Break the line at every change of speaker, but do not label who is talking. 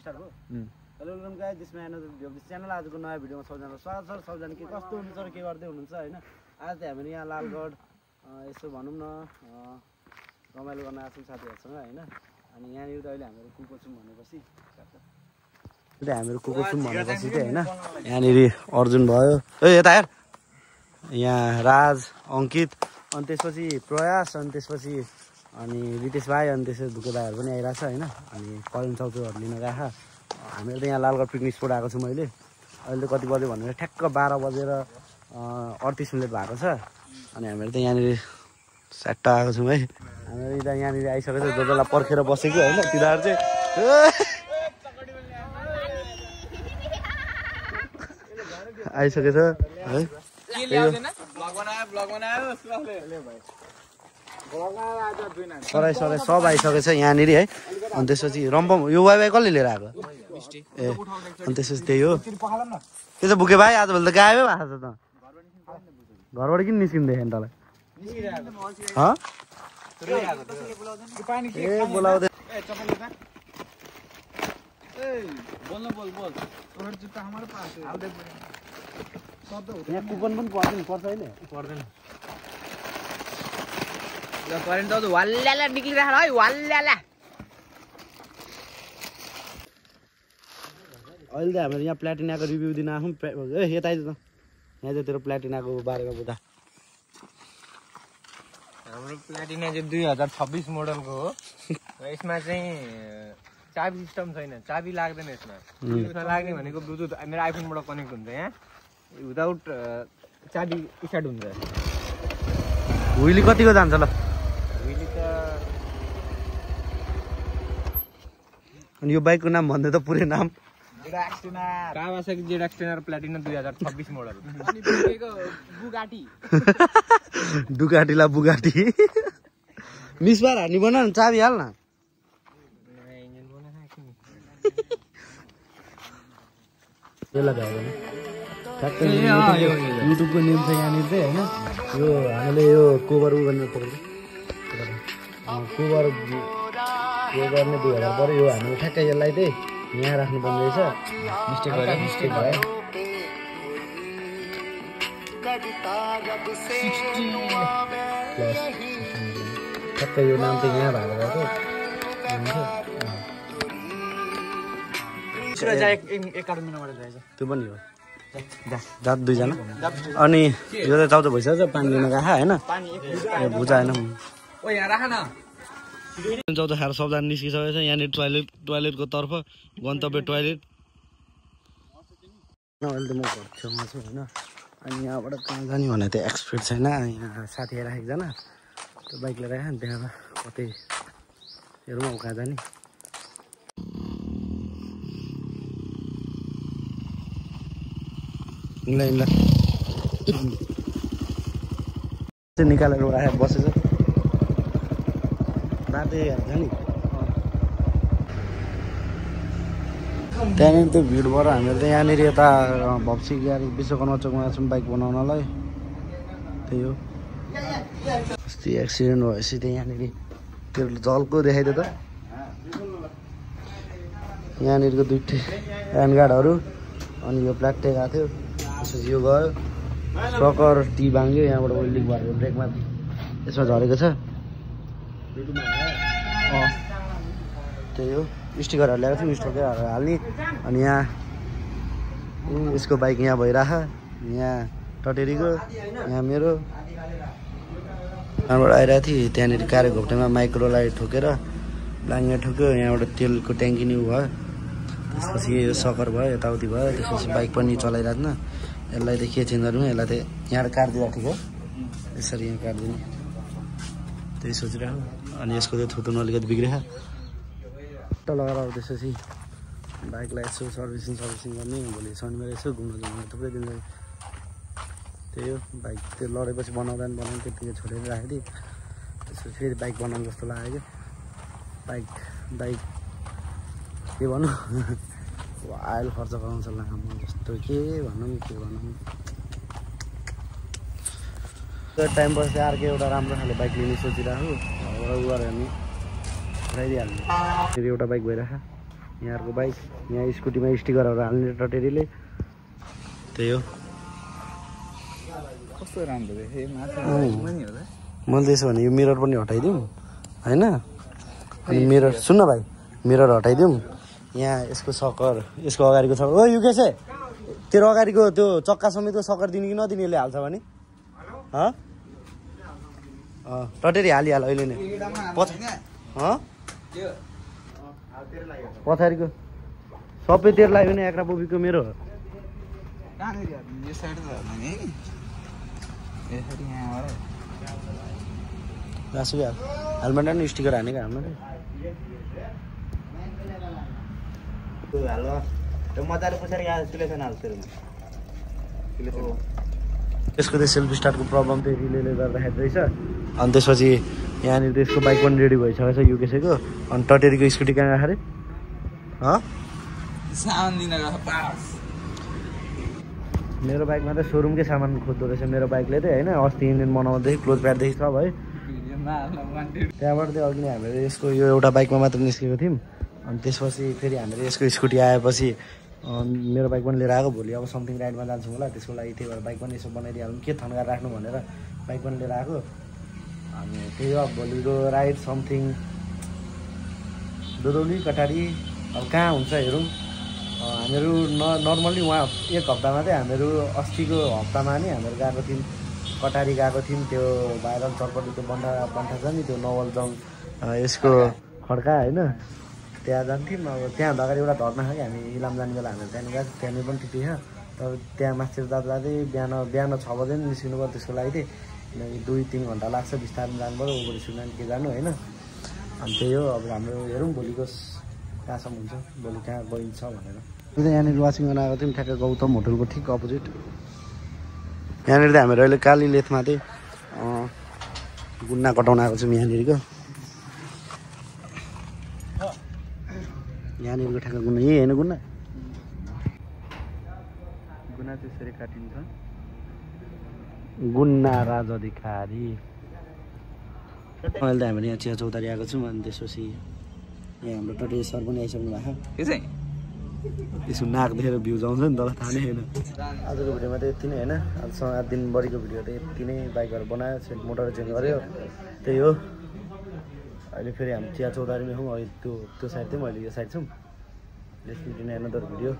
start भयो hello welcome guys this my another video this channel आजको नयाँ भिडियोमा सबैजनालाई स्वागत छ सबैजना के कस्तो हुनुहुन्छ र के गर्दै हुनुहुन्छ हैन आज चाहिँ हामी यहाँ लालगढ यसो भनौं न रमाइलो गर्न आछौँ साथीहरुसँग हैन अनि यहाँनिर त अहिले हामीहरु कुको छौं भनेपछि चाहिँ हैन यहाँनिर अर्जुन भयो ए यता हेर यहाँ राज अंकित अनि त्यसपछि प्रयास अनि त्यसपछि अनि रितेश भाइ अनि त्यसपछि धुके भाइहरु पनि आइराछ हैन अनि कलिन चौचौहरु लिन गएका हामीहरु त यहाँ लालगढ पिकनिक स्पोट आएको छु मैले अहिले कति बज्यो भनेर ठ्याक्क 12 बजेर 38 मिनेट भएको छ अनि हामीहरु त यहाँनिर सट्टा आएको छौं है हामीहरु त यहाँनिर आइसकेको छ जजला पर्खेर बसेको हैन तिनीहरु चाहिँ आइसकेको छ है के ल्याउँदैन ब्लग बनायो सुले भाइ सराई सब आइसकेको छ यहाँनिर है अनि त्यसपछि रम्बम यो वाइवाई कसले लिएर आएको ए अनि त्यसपछि त्यही हो के छ बुके भाइ आजभोलि त गायबै भएको छ त घरबाट किन निस्किँदैन तँलाई ए बोलाउँदै यहाँ कुपन पनि पर्छ होइन पर्दैन करेन्ट त वाल्ल्याला निक्लिरहेको है वाल्ल्याला अहिले त हामीहरू यहाँ प्लाटिनाको रिभ्यू दिन आफू ए यता आइज त यहाँ चाहिँ तेरो प्लाटिनाको बारेमा बुझा
हाम्रो प्लाटिना चाहिँ 2026 मोडलको हो र यसमा चाहिँ चाबी सिस्टम छैन चाबी लाग्दैन यसमा लाग्ने भनेको ब्लुटुथ मेरो आइफोनबाट कनेक्ट हुन्छ यहाँ विदाउट चाबी स्टार्ट हुन्छ
हुइली कतिको जान्छ ल अनि यो बाइकको नाम भन्दै त पुरै नाम
कावासाकी जेड-एक्सटेनर प्लाटिना 2026 मोडल अनि बुगाटी
डुकाटीला बुगाटी मिसबार हार्नी बना न चाबी हाल न यो लगायो भने ठ्याक्कै युट्युबको नेम छ यहाँनिर चाहिँ हैन यो हामीले यो कोभर गर्ने पक्रियो कोभर यो गर्ने 2000 पर्यो यो हामीले ठ्याक्कै यसलाई चाहिँ यहाँ राख्नु पर्ने रहेछ मिस्टेक भयो ठ्याक्कै यो नाम चाहिँ यहाँ भएको त्यो पनि हो जात दुईजना अनि यो त चाउचाउ भइसक्यो पानी लिन गएको होइन बुझा होइन चौधो खाएर सबजना निस्किसकेको छ यहाँनिर टोयलेटको तर्फ गन्तव्य टोयलेट अहिले त म घर छेउमा छु होइन अनि यहाँबाट कहाँ जाने भने त एक्सपेक्ट छैन यहाँ साथी आएर एकजना त्यो बाइक लिएर आयो त्यहाँ कतै हेरौँ अब कहाँ जाने ल निकालेर राखेर बसेछ त्यहाँनिर त्यो भिडबाट हामीहरू त यहाँनिर यता भप्सी गाडी विश्वकर्मा चोकमा छौँ बाइक बनाउनलाई त्यही हो अस्ति एक्सिडेन्ट भएपछि त यहाँनिर त्यो जलको देखाइदियो त यहाँनिरको दुईटै ह्यान्डगार्डहरू अनि यो प्लास्टिक आएको थियो त्यसपछि यो गयो सकर टी भाङ्यो यहाँबाट वेल्डिङ भएको ब्रेकमा यसमा झरेको छ त्यही हो स्टिकरहरू ल्याएको थियौँ स्टिकरहरू हाल्ने अनि यहाँ यसको बाइक यहाँ भइरह यहाँ टटेरीको यहाँ मेरो यहाँबाट आइरहेको थिएँ त्यहाँनिर कार्य घोप्टेमा माइक्रोलाई ठोकेर ब्लाङ्गे ठोक्यो यहाँबाट तेलको ट्याङ्की नि भयो त्यसपछि यो सकर भयो यताउति भयो त्यसपछि बाइक पनि चलाइरहेको यसलाई त के चेन्ज गर्नु यसलाई त यहाँबाट काटिदिँदा ठिक हो यसरी यहाँ काटिदिने त्यही सोचिरहेको अनि यसको चाहिँ थुतुन अलिकति बिग्रियो लगाएर अब त्यसपछि बाइकलाई यसो सर्भिसिङ गर्ने भोलि शनिबार यसो घुम्न जानु थुप्रै दिन त्यही हो बाइक त्यो लडेपछि बनाउँदा बनाउनु त्यतिकै छोडेर राखेको थिएँ त्यसपछि फेरि बाइक बनाउनु जस्तो लाग्यो बाइक के भनौँ आयल खर्च गराउँछ लामो जस्तो के भनौँ त्यो टाइम बस्दै अर्को एउटा राम्रो खाले बाइक लिने सोचिरहेको उ गऱ्यो भने उठाइदिइहाल्नु फेरि एउटा बाइक भइरहेको यहाँहरूको बाइक यहाँ स्कुटीमा स्टिकरहरू हाल्ने टटेरीले त्यही हो
कस्तो राम्रो देखेँ
मैले त्यसो भने यो मिरर पनि हटाइदिउँ होइन अनि मिरर सुन्न भाइ मिरर हटाइदिउँ यहाँ यसको सकर यसको अगाडिको सकर ओ युकेश तेरो अगाडिको त्यो चक्का समेतको सकर दिने कि नदिने यसले हाल्छ भने टटेरी हालिहाल अहिले नै पछाडिको सबै तेरो लाग्यो भने एक्रा बोबीको मेरो हेलमेट नि स्टिकर हानेको हाम्रो त्यसको चाहिँ सेल्फ स्टार्टको प्रब्लम चाहिँ रिलेले गर्दाखेरि रहेछ अनि त्यसपछि यहाँनिर त्यसको बाइक पनि रेडी भइसकेको छ युकेसको अनि टटेरीको स्कुटी कहाँ गएको अरे मेरो बाइकमा त सोरुमकै सामान खोज्दो रहेछ मेरो बाइकले चाहिँ होइन अस्ति इन्जिन बनाउँदै क्लोज प्याडदेखि सब है त्यहाँबाट चाहिँ अघि नै हामीहरू यसको यो एउटा बाइकमा मात्र निस्केको थियौँ अनि त्यसपछि फेरि हामीहरू यसको स्कुटी आएपछि मेरो बाइक पनि लिएर आएको भोलि अब समथिङ राइडमा जान्छौँ होला त्यसको लागि त्यही भएर बाइक पनि यसो बनाइदिइहाल्नु के थन्काएर राख्नु भनेर बाइक पनि लिएर आएको अनि त्यही हो भोलिको राइड समथिङ दोदौली कटारी अब कहाँ हुन्छ हेरौँ हामीहरू नर्मल्ली उहाँ एक हप्तामा चाहिँ हामीहरू अस्तिको हप्तामा नि हामीहरू गएको थियौँ कटारी गएको थियौँ त्यो भाइरल चटपटी त्यो बन्ठा छ नि त्यो नवलजङ यसको खड्का होइन त्यहाँ जान्थ्यौँ अब त्यहाँ अगाडि एउटा धर्ना छ कि हामी इलाम जाने बेला हामीहरू त्यहाँनिर गएको त्यहाँनिर पनि ठिकै छ तर त्यहाँ मास्तिर जाँदा बिहान 6 बजे नि निस्किनु पर्यो त्यसको लागि चाहिँ 2-3 घन्टा लाग्छ बिस्तारै जानु पऱ्यो ओभर सुनान के जानु होइन अनि त्यही हो अब हाम्रो हेरौँ भोलिको कहाँसम्म हुन्छ भोलि कहाँ गइन्छ भनेर यहाँनिर वासिङ गर्न आएको थियौँ ठ्याक्क गौतम होटलको ठिक अपोजिट यहाँनिर चाहिँ हामीहरू अहिले काली लेथमा चाहिँ गुन्ना कटाउन आएको छौँ यहाँनिरको यहाँनिरको ठ्याक्क गुन्ना यही होइन गुन्ना
गुना त्यसरी काटिन्छ
गुन्ना राजअधिकारी अहिले त हामीले यहाँ चिया चौतारी आएको छौँ अनि त्यसपछि यहाँ हाम्रो टटेरी सर पनि आइसक्नु भएको
के चाहिँ
त्यसको नाक देखेर भ्युज आउँछ नि तल थाहा नै होइन आजको भिडियोमा त यति नै होइन आज दिनभरिको भिडियो त यति नै बाइकहरू बनायो मोटर चेन्ज गऱ्यो त्यही हो अहिले फेरि हामी चिया चौतारीमै छौँ अहिले त्यो साइड चाहिँ मैले यो साइड छौँ let's meet in another video